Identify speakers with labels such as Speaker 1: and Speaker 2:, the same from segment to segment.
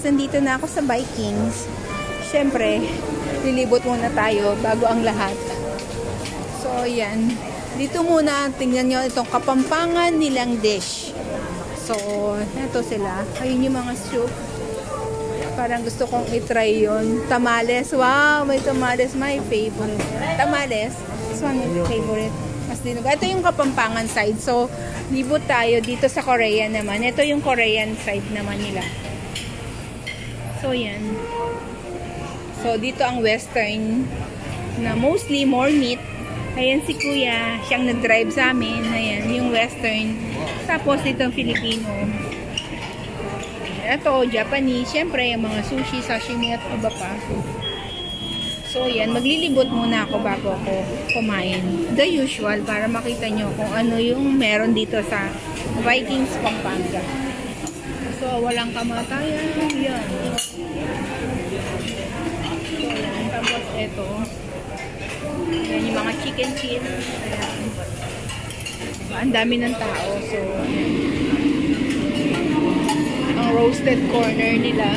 Speaker 1: nandito na ako sa Vikings. Siyempre, lilibot muna tayo bago ang lahat. So, yan. Dito muna, tingnan nyo itong Kapampangan nilang dish. So, ito sila. Ayun yung mga soup. Parang gusto kong itry yun. Tamales. Wow, may tamales. My favorite. Tamales. This one is favorite. Mas dinuga. Ito yung Kapampangan side. So, libot tayo dito sa Korean naman. Ito yung Korean side naman nila. So, yan. So, dito ang western na mostly more meat. Ayan si Kuya. Siyang nag-drive sa amin. Ayan, yung western. Tapos, dito ang Filipino. Ito, Japanese. Siyempre, yung mga sushi, sashimi at iba pa. So, yan. Maglilibot muna ako bago ako kumain. The usual, para makita nyo kung ano yung meron dito sa Vikings, Pampanga. So, walang kamatayan. Yan. So, yan. Tapos, ito. Yan yung mga chicken feet. Ayan. Ang dami ng tao. So, ang roasted corner nila.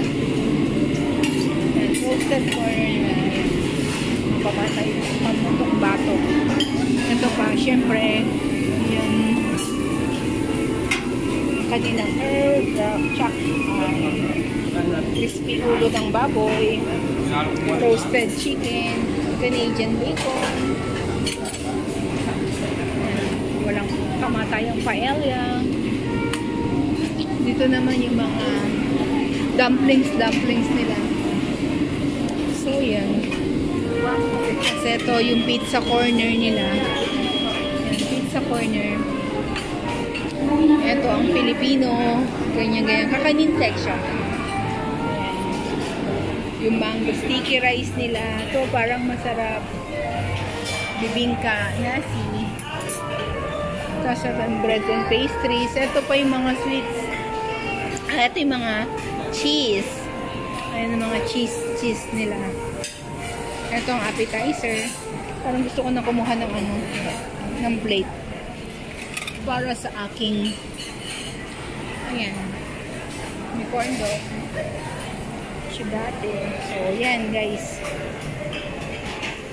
Speaker 1: Ayan, roasted corner nila. Ayan. Mapapatay. Pamutong bato. Ito pa, syempre, yan. Kanilang herb, chak, crispy ulo ng baboy, roasted chicken, Canadian bacon, walang kamatayang paella. Dito naman yung mga dumplings nila. So yan. Kasi ito yung pizza corner nila. Yan, pizza corner. Ito ang Filipino. Ganyan. Kakanin section. Yung mango sticky rice nila. Ito parang masarap. Bibingka, nasi. Kasarap bread and pastries. Ito pa yung mga sweets. Ito yung mga cheese. Ayan yung mga cheese nila. Ito ang appetizer. Parang gusto ko na kumuha ng ng plate. Para sa aking ayan. May corn dog. Chibate. So, yan guys.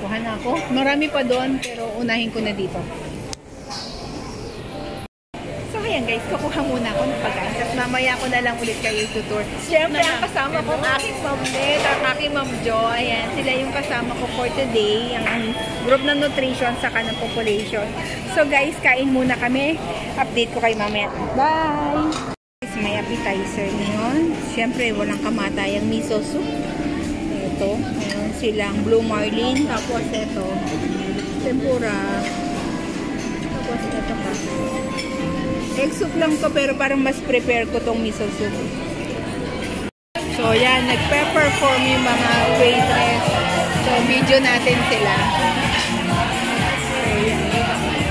Speaker 1: Kuha na ako. Marami pa doon, pero unahin ko na dito. So, ayan guys. Kukuha muna ako ng pagkain. Tapos mamaya ko na lang ulit kayo tutur. Siyempre, ang kasama ko ang aking Ma'am Net, ang aking Ma'am Jo. Ayan, sila yung kasama ko for today. Ang group ng nutrition sa kanang population. So, guys, kain muna kami. Update ko kayo mamaya. Bye! May appetizer ngayon. Siyempre, walang kamatayang miso soup. Ito. Ayan, silang Blue Marlin. Tapos, ito. Tempura. Tapos, ito pa. Egg soup lang to, pero parang mas prepare ko tong miso soup. So, yan. Nagpe-perform yung mga waitress. So, video natin sila. So, yan.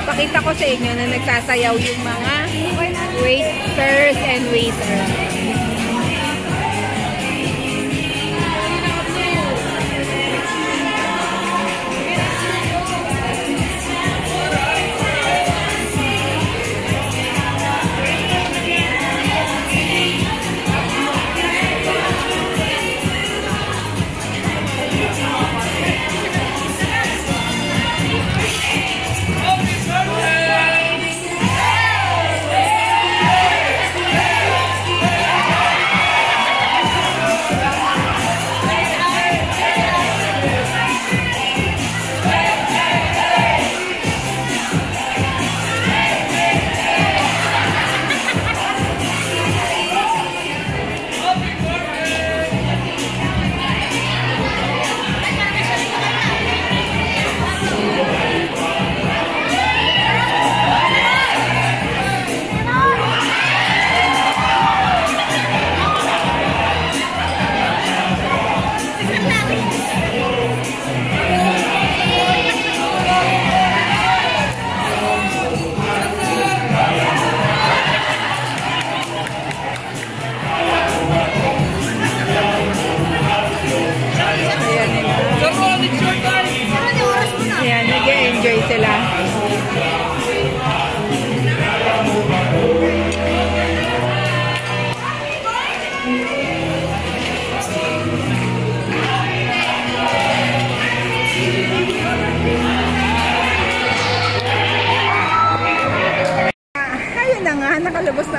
Speaker 1: Pakita ko sa inyo na nagsasayaw yung mga waiters and waiters.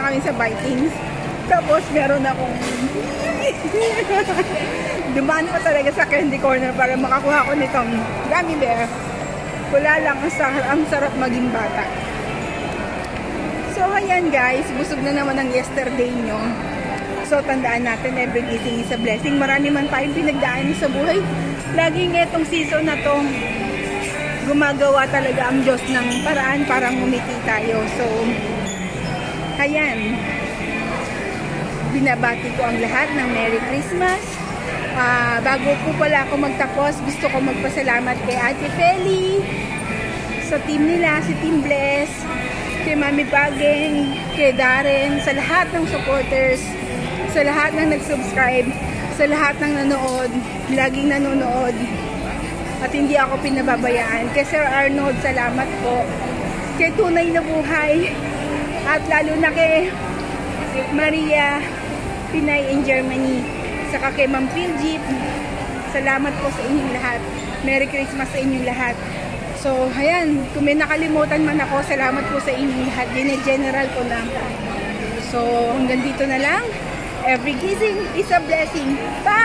Speaker 1: kami sa Vikings. Tapos meron akong dumaan pa talaga sa candy corner para makakuha ko nitong gummy bear. Wala lang, ang sarap maging bata. So ayan guys, busog na naman ang yesterday nyo. So tandaan natin, every gising is a blessing. Marami man tayong pinagdaan sa buhay. Laging itong season na to, gumagawa talaga ang Diyos ng paraan para ngumiti tayo. So ayan, binabati ko ang lahat ng Merry Christmas. Bago po pala ako magtapos, gusto ko magpasalamat kay Ate Feli, sa team nila, si Team Bless, kay Mami Bageng, kay Darren, sa lahat ng supporters, sa lahat ng nag-subscribe, sa lahat ng nanood, laging nanonood, at hindi ako pinababayaan. Kay Sir Arnold, salamat po. Kay Tunay na Buhay, at lalo na kay Maria Pinay in Germany, saka kay Ma'am Philip, salamat po sa inyong lahat. Merry Christmas sa inyong lahat. So, ayan, kung may nakalimutan man ako, salamat po sa inyong lahat. General ko na. So, hanggang dito na lang. Every gising is a blessing. Bye!